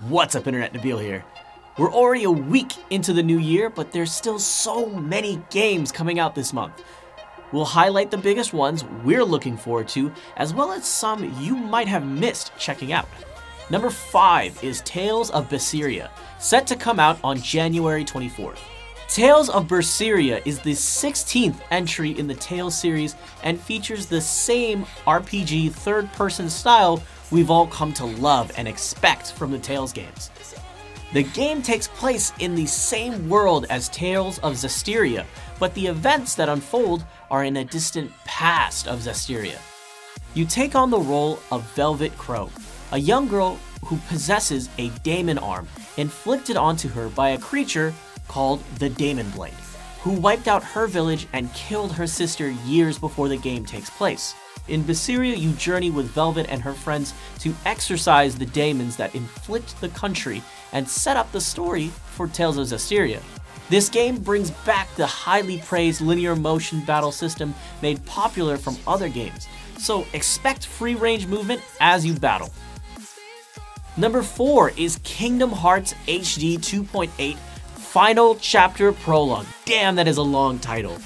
What's up, Internet? Nabil here. We're already a week into the new year, but there's still so many games coming out this month. We'll highlight the biggest ones we're looking forward to, as well as some you might have missed checking out. Number 5 is Tales of Berseria, set to come out on January 24th. Tales of Berseria is the 16th entry in the Tales series and features the same RPG third-person style we've all come to love and expect from the Tales games. The game takes place in the same world as Tales of Vesperia, but the events that unfold are in a distant past of Vesperia. You take on the role of Velvet Crow, a young girl who possesses a daemon arm inflicted onto her by a creature called the Daemon Blade, who wiped out her village and killed her sister years before the game takes place. In Berseria, you journey with Velvet and her friends to exorcise the daemons that inflict the country and set up the story for Tales of Vesperia. This game brings back the highly praised linear motion battle system made popular from other games, so expect free-range movement as you battle. Number 4 is Kingdom Hearts HD 2.8 Final Chapter Prologue. Damn, that is a long title.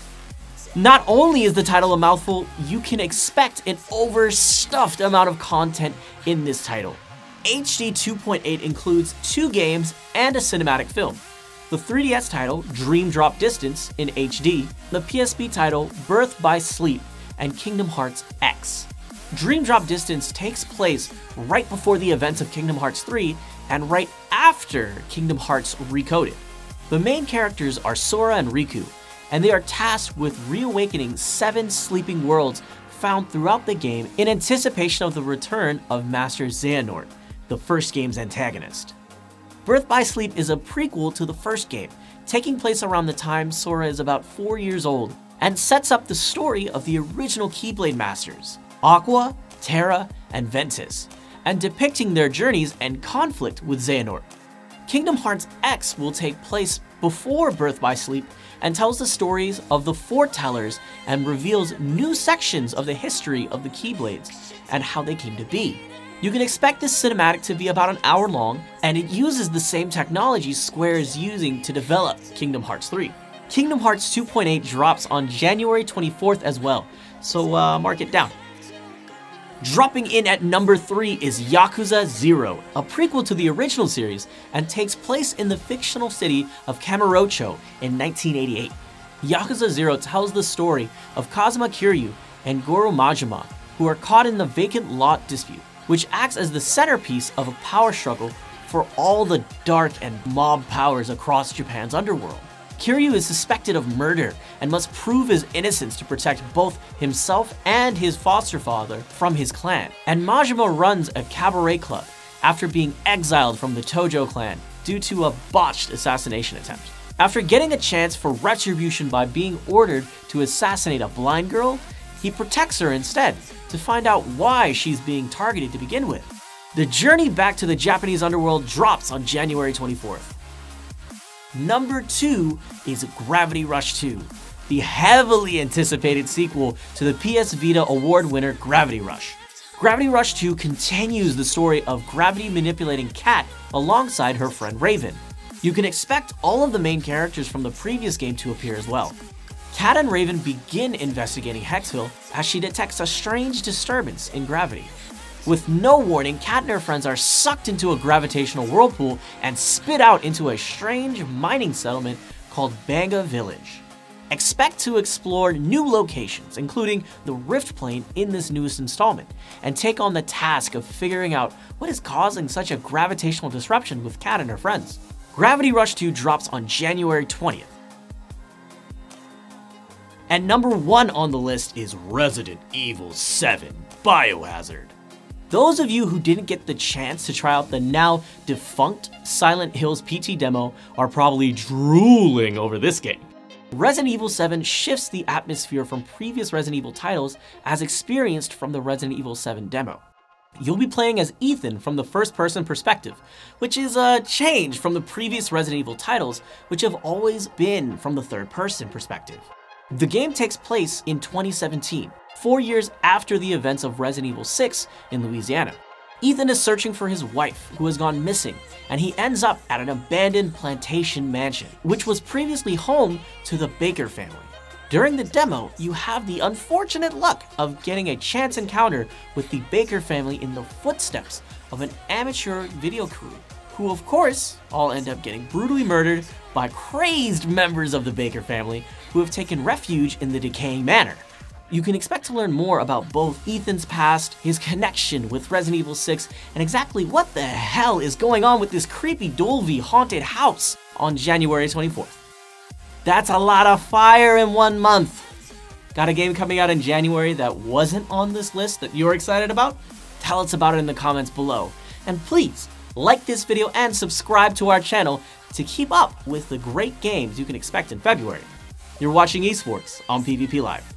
Not only is the title a mouthful, you can expect an overstuffed amount of content in this title. HD 2.8 includes 2 games and a cinematic film. The 3DS title, Dream Drop Distance in HD, the PSP title, Birth by Sleep, and Kingdom Hearts X. Dream Drop Distance takes place right before the events of Kingdom Hearts 3 and right after Kingdom Hearts Recoded. The main characters are Sora and Riku, and they are tasked with reawakening 7 sleeping worlds found throughout the game in anticipation of the return of Master Xehanort, the first game's antagonist. Birth by Sleep is a prequel to the first game, taking place around the time Sora is about 4 years old, and sets up the story of the original Keyblade Masters, Aqua, Terra, and Ventus, and depicting their journeys and conflict with Xehanort. Kingdom Hearts X will take place before Birth by Sleep and tells the stories of the foretellers and reveals new sections of the history of the Keyblades and how they came to be. You can expect this cinematic to be about an hour long, and it uses the same technology Square is using to develop Kingdom Hearts 3. Kingdom Hearts 2.8 drops on January 24th as well, so mark it down. Dropping in at number 3 is Yakuza Zero, a prequel to the original series and takes place in the fictional city of Kamurocho in 1988. Yakuza Zero tells the story of Kazuma Kiryu and Goro Majima, who are caught in the vacant lot dispute, which acts as the centerpiece of a power struggle for all the dark and mob powers across Japan's underworld. Kiryu is suspected of murder and must prove his innocence to protect both himself and his foster father from his clan. And Majima runs a cabaret club after being exiled from the Tojo clan due to a botched assassination attempt. After getting a chance for retribution by being ordered to assassinate a blind girl, he protects her instead to find out why she's being targeted to begin with. The journey back to the Japanese underworld drops on January 24th. Number 2 is Gravity Rush 2, the heavily anticipated sequel to the PS Vita award winner Gravity Rush. Gravity Rush 2 continues the story of gravity manipulating Kat alongside her friend Raven. You can expect all of the main characters from the previous game to appear as well. Kat and Raven begin investigating Hexville as she detects a strange disturbance in gravity. With no warning, Kat and her friends are sucked into a gravitational whirlpool and spit out into a strange mining settlement called Banga Village. Expect to explore new locations, including the Rift Plane in this newest installment, and take on the task of figuring out what is causing such a gravitational disruption with Kat and her friends. Gravity Rush 2 drops on January 20th. And number 1 on the list is Resident Evil 7 Biohazard. Those of you who didn't get the chance to try out the now defunct Silent Hills PT demo are probably drooling over this game. Resident Evil 7 shifts the atmosphere from previous Resident Evil titles as experienced from the Resident Evil 7 demo. You'll be playing as Ethan from the first-person perspective, which is a change from the previous Resident Evil titles, which have always been from the third-person perspective. The game takes place in 2017, 4 years after the events of Resident Evil 6 in Louisiana. Ethan is searching for his wife, who has gone missing, and he ends up at an abandoned plantation mansion, which was previously home to the Baker family. During the demo, you have the unfortunate luck of getting a chance encounter with the Baker family in the footsteps of an amateur video crew, who of course all end up getting brutally murdered by crazed members of the Baker family who have taken refuge in the decaying manor. You can expect to learn more about both Ethan's past, his connection with Resident Evil 6, and exactly what the hell is going on with this creepy Dolby haunted house on January 24th. That's a lot of fire in 1 month. Got a game coming out in January that wasn't on this list that you're excited about? Tell us about it in the comments below. And please, like this video and subscribe to our channel to keep up with the great games you can expect in February. You're watching Esports on PvP Live.